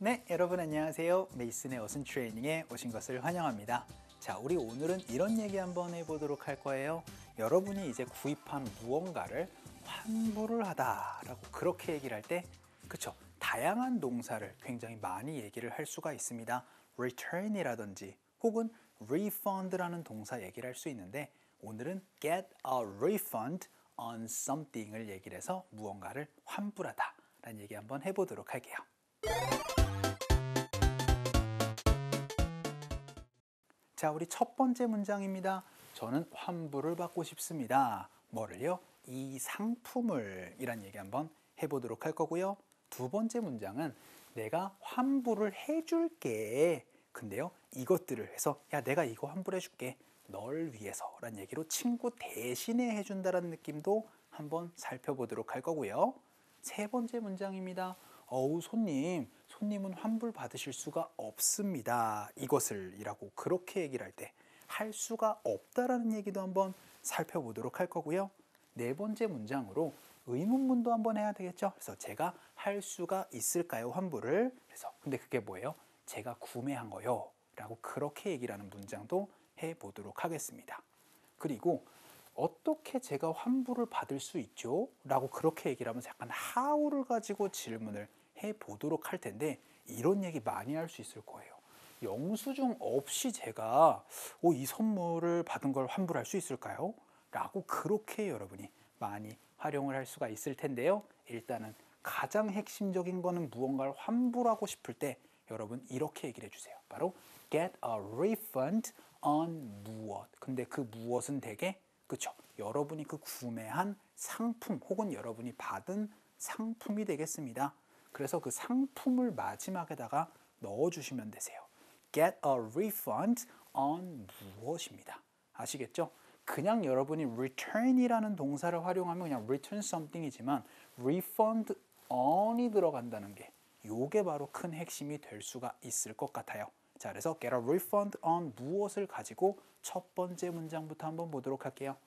네, 여러분 안녕하세요. 메이슨의 어순 트레이닝에 오신 것을 환영합니다. 자, 우리 오늘은 이런 얘기 한번 해보도록 할 거예요. 여러분이 이제 구입한 무언가를 환불을 하다라고 그렇게 얘기를 할 때, 그쵸? 다양한 동사를 굉장히 많이 얘기를 할 수가 있습니다. return이라든지 혹은 refund라는 동사 얘기를 할 수 있는데, 오늘은 get a refund on something을 얘기를 해서 무언가를 환불하다 라는 얘기 한번 해보도록 할게요. 자, 우리 첫 번째 문장입니다. 저는 환불을 받고 싶습니다. 뭐를요? 이 상품을 이란 얘기 한번 해보도록 할 거고요. 두 번째 문장은 내가 환불을 해줄게. 근데요, 이것들을 해서 야, 내가 이거 환불해 줄게. 널 위해서 라는 얘기로 친구 대신에 해준다라는 느낌도 한번 살펴보도록 할 거고요. 세 번째 문장입니다. 손님은 환불 받으실 수가 없습니다. 이것을 이라고 그렇게 얘기를 할 때 할 수가 없다라는 얘기도 한번 살펴보도록 할 거고요. 네 번째 문장으로 의문문도 한번 해야 되겠죠. 그래서 제가 할 수가 있을까요? 환불을. 그래서 근데 그게 뭐예요? 제가 구매한 거요. 라고 그렇게 얘기를 하는 문장도 해보도록 하겠습니다. 그리고 어떻게 제가 환불을 받을 수 있죠? 라고 그렇게 얘기를 하면서 약간 how를 가지고 질문을 해보도록 할 텐데 이런 얘기 많이 할 수 있을 거예요. 영수증 없이 제가 이 선물을 받은 걸 환불할 수 있을까요? 라고 그렇게 여러분이 많이 활용을 할 수가 있을 텐데요. 일단은 가장 핵심적인 거는 무언가를 환불하고 싶을 때 여러분 이렇게 얘기를 해주세요. 바로 get a refund on 무엇. 근데 그 무엇은 되게 그쵸? 여러분이 그 구매한 상품 혹은 여러분이 받은 상품이 되겠습니다. 그래서 그 상품을 마지막에다가 넣어주시면 되세요. Get a refund on 무엇입니다. 아시겠죠? 그냥 여러분이 return이라는 동사를 활용하면 그냥 return something이지만 refund on이 들어간다는 게 요게 바로 큰 핵심이 될 수가 있을 것 같아요. 자, 그래서 get a refund on 무엇을 가지고 첫 번째 문장부터 한번 보도록 할게요.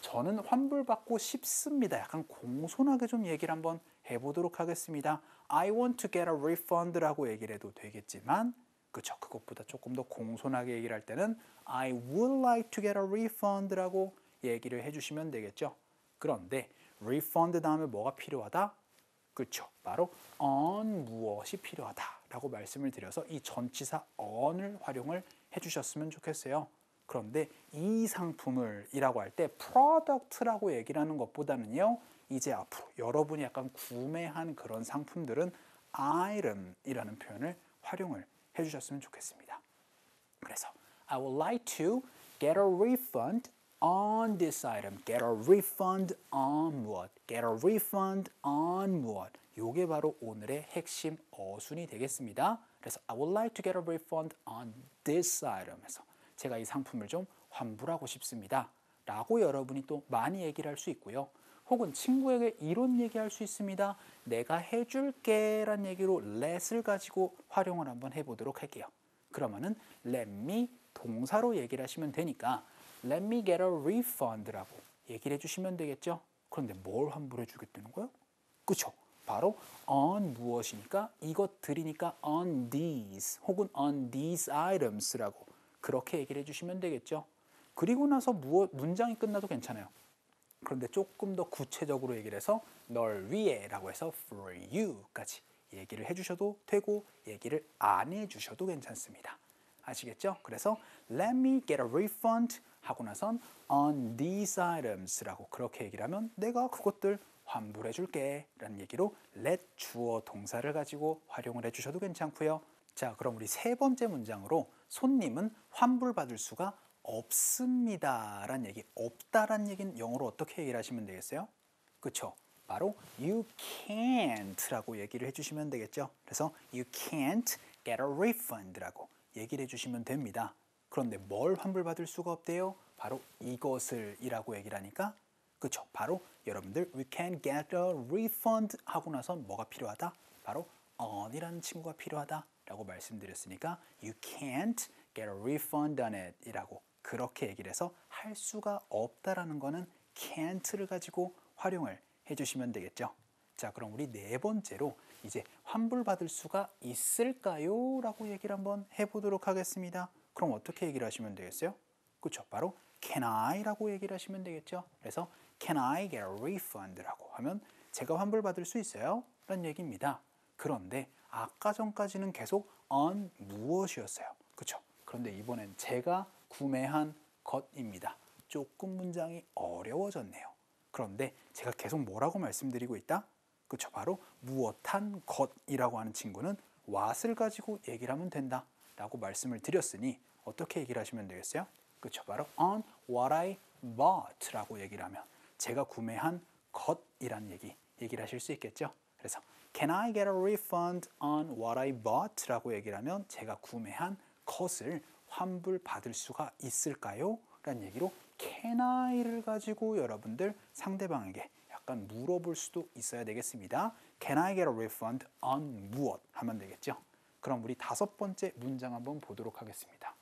저는 환불받고 싶습니다. 약간 공손하게 좀 얘기를 한번 해보도록 하겠습니다. I want to get a refund라고 얘기를 해도 되겠지만 그쵸? 그것보다 조금 더 공손하게 얘기를 할 때는 I would like to get a refund라고 얘기를 해주시면 되겠죠. 그런데 refund 다음에 뭐가 필요하다? 그렇죠. 바로 on 무엇이 필요하다라고 말씀을 드려서 이 전치사 on을 활용을 해주셨으면 좋겠어요. 그런데 이 상품을 이라고 할 때 product라고 얘기를 하는 것보다는요. 이제 앞으로 여러분이 약간 구매한 그런 상품들은 item이라는 표현을 활용을 해주셨으면 좋겠습니다. 그래서 I would like to get a refund on this item. Get a refund on 무엇? Get a refund on 무엇? 요게 바로 오늘의 핵심 어순이 되겠습니다. 그래서 I would like to get a refund on this item 에서 제가 이 상품을 좀 환불하고 싶습니다. 라고 여러분이 또 많이 얘기를 할 수 있고요. 혹은 친구에게 이런 얘기할 수 있습니다. 내가 해줄게 라는 얘기로 let을 가지고 활용을 한번 해보도록 할게요. 그러면은 let me 동사로 얘기를 하시면 되니까 let me get a refund라고 얘기를 해주시면 되겠죠. 그런데 뭘 환불해 주겠다는 거예요? 그쵸? 바로 on 무엇이니까 이것들이니까 on these 혹은 on these items라고 그렇게 얘기를 해주시면 되겠죠. 그리고 나서 문장이 끝나도 괜찮아요. 그런데 조금 더 구체적으로 얘기를 해서 널 위해 라고 해서 for you까지 얘기를 해주셔도 되고 얘기를 안 해주셔도 괜찮습니다. 아시겠죠? 그래서 let me get a refund 하고 나선 on these items라고 그렇게 얘기를 하면 내가 그것들 환불해 줄게 라는 얘기로 let 주어 동사를 가지고 활용을 해주셔도 괜찮고요. 자, 그럼 우리 세 번째 문장으로 손님은 환불받을 수가 없습니다 라는 얘기, 없다라는 얘기는 영어로 어떻게 얘기를 하시면 되겠어요? 그쵸? 바로 you can't 라고 얘기를 해주시면 되겠죠. 그래서 you can't get a refund 라고 얘기를 해주시면 됩니다. 그런데 뭘 환불받을 수가 없대요? 바로 이것을 이라고 얘기를 하니까 그쵸? 바로 여러분들 we can get a refund 하고 나서 뭐가 필요하다? 바로 on이라는 친구가 필요하다 라고 말씀드렸으니까 you can't get a refund on it 이라고 그렇게 얘기를 해서 할 수가 없다라는 거는 can't를 가지고 활용을 해주시면 되겠죠. 자, 그럼 우리 네 번째로 이제 환불받을 수가 있을까요? 라고 얘기를 한번 해보도록 하겠습니다. 그럼 어떻게 얘기를 하시면 되겠어요? 그렇죠. 바로 Can I? 라고 얘기를 하시면 되겠죠. 그래서 Can I get a refund? 라고 하면 제가 환불받을 수 있어요? 라는 얘기입니다. 그런데 아까 전까지는 계속 on 무엇이었어요. 그렇죠. 그런데 이번엔 제가 구매한 것입니다. 조금 문장이 어려워졌네요. 그런데 제가 계속 뭐라고 말씀드리고 있다? 그렇죠. 바로 무엇한 것이라고 하는 친구는 what을 가지고 얘기를 하면 된다 라고 말씀을 드렸으니 어떻게 얘기를 하시면 되겠어요? 그렇죠. 바로 on what I bought 라고 얘기를 하면 제가 구매한 것이란 얘기를 하실 수 있겠죠. 그래서 Can I get a refund on what I bought? 라고 얘기를 하면 제가 구매한 것을 환불받을 수가 있을까요? 라는 얘기로 Can I를 가지고 여러분들 상대방에게 약간 물어볼 수도 있어야 되겠습니다. Can I get a refund on 무엇? 하면 되겠죠. 그럼 우리 다섯 번째 문장 한번 보도록 하겠습니다.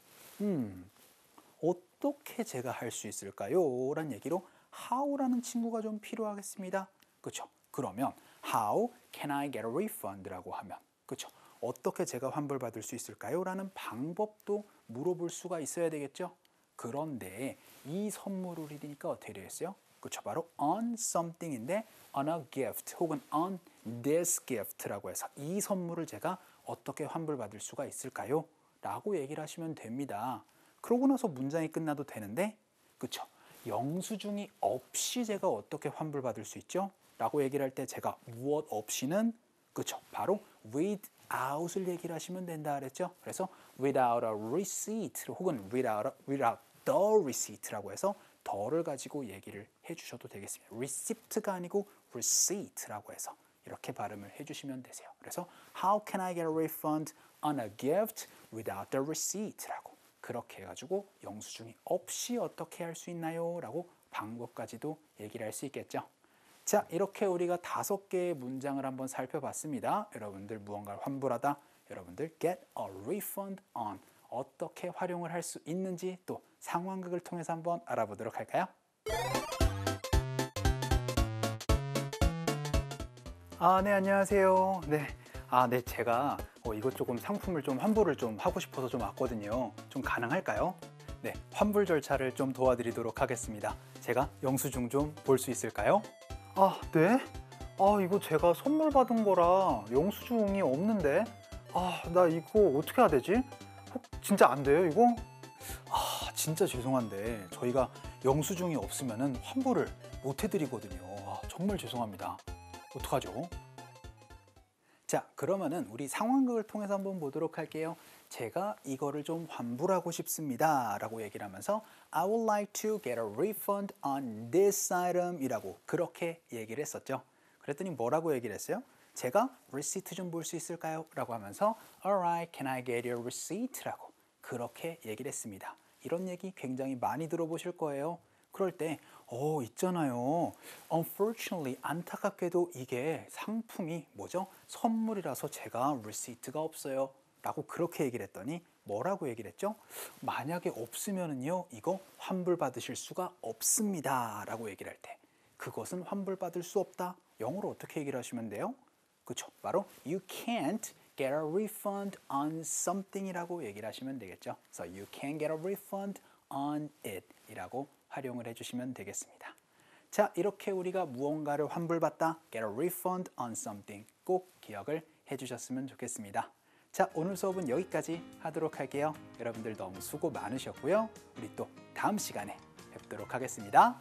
어떻게 제가 할 수 있을까요? 라는 얘기로 how라는 친구가 좀 필요하겠습니다. 그렇죠? 그러면 how can I get a refund? 라고 하면 그렇죠? 어떻게 제가 환불받을 수 있을까요? 라는 방법도 물어볼 수가 있어야 되겠죠? 그런데 이 선물을 이니까 어떻게 되겠어요? 그렇죠? 바로 on something인데 on a gift 혹은 on this gift라고 해서 이 선물을 제가 어떻게 환불받을 수가 있을까요? 라고 얘기를 하시면 됩니다. 그러고 나서 문장이 끝나도 되는데 그렇죠? 영수증이 없이 제가 어떻게 환불받을 수 있죠? 라고 얘기를 할 때 제가 무엇 없이는 그렇죠? 바로 without을 얘기를 하시면 된다 그랬죠? 그래서 without a receipt 혹은 without the receipt라고 해서 더를 가지고 얘기를 해주셔도 되겠습니다. receipt가 아니고 receipt라고 해서 이렇게 발음을 해주시면 되세요. 그래서 how can I get a refund on a gift without the receipt라고 그렇게 해가지고 영수증이 없이 어떻게 할 수 있나요? 라고 방법까지도 얘기를 할 수 있겠죠. 자, 이렇게 우리가 5개의 문장을 한번 살펴봤습니다. 여러분들 무언가를 환불하다, 여러분들 get a refund on 어떻게 활용을 할 수 있는지 또 상황극을 통해서 한번 알아보도록 할까요? 네, 안녕하세요. 네, 제가 이것 조금 상품을 좀 환불을 좀 하고 싶어서 좀 왔거든요. 좀 가능할까요? 네, 환불 절차를 좀 도와드리도록 하겠습니다. 제가 영수증 좀 볼 수 있을까요? 네? 이거 제가 선물 받은 거라 영수증이 없는데 나 이거 어떻게 해야 되지? 진짜 안 돼요, 이거? 진짜 죄송한데 저희가 영수증이 없으면 환불을 못 해드리거든요. 정말 죄송합니다. 어떡하죠? 자, 그러면은 우리 상황극을 통해서 한번 보도록 할게요. 제가 이거를 좀 환불하고 싶습니다 라고 얘기를 하면서 I would like to get a refund on this item 이라고 그렇게 얘기를 했었죠. 그랬더니 뭐라고 얘기를 했어요? 제가 receipt 좀 볼 수 있을까요? 라고 하면서 Alright, can I get your receipt? 라고 그렇게 얘기를 했습니다. 이런 얘기 굉장히 많이 들어보실 거예요. 그럴 때 있잖아요. Unfortunately, 안타깝게도 이게 상품이 뭐죠? 선물이라서 제가 receipt가 없어요. 라고 그렇게 얘기를 했더니 뭐라고 얘기를 했죠? 만약에 없으면은요, 이거 환불 받으실 수가 없습니다. 라고 얘기를 할 때 그것은 환불 받을 수 없다. 영어로 어떻게 얘기를 하시면 돼요? 그렇죠. 바로 you can't get a refund on something 이라고 얘기를 하시면 되겠죠. So you can get a refund on it 이라고 활용을 해주시면 되겠습니다. 자, 이렇게 우리가 무언가를 환불받다, get a refund on something 꼭 기억을 해주셨으면 좋겠습니다. 자, 오늘 수업은 여기까지 하도록 할게요. 여러분들 너무 수고 많으셨고요. 우리 또 다음 시간에 뵙도록 하겠습니다.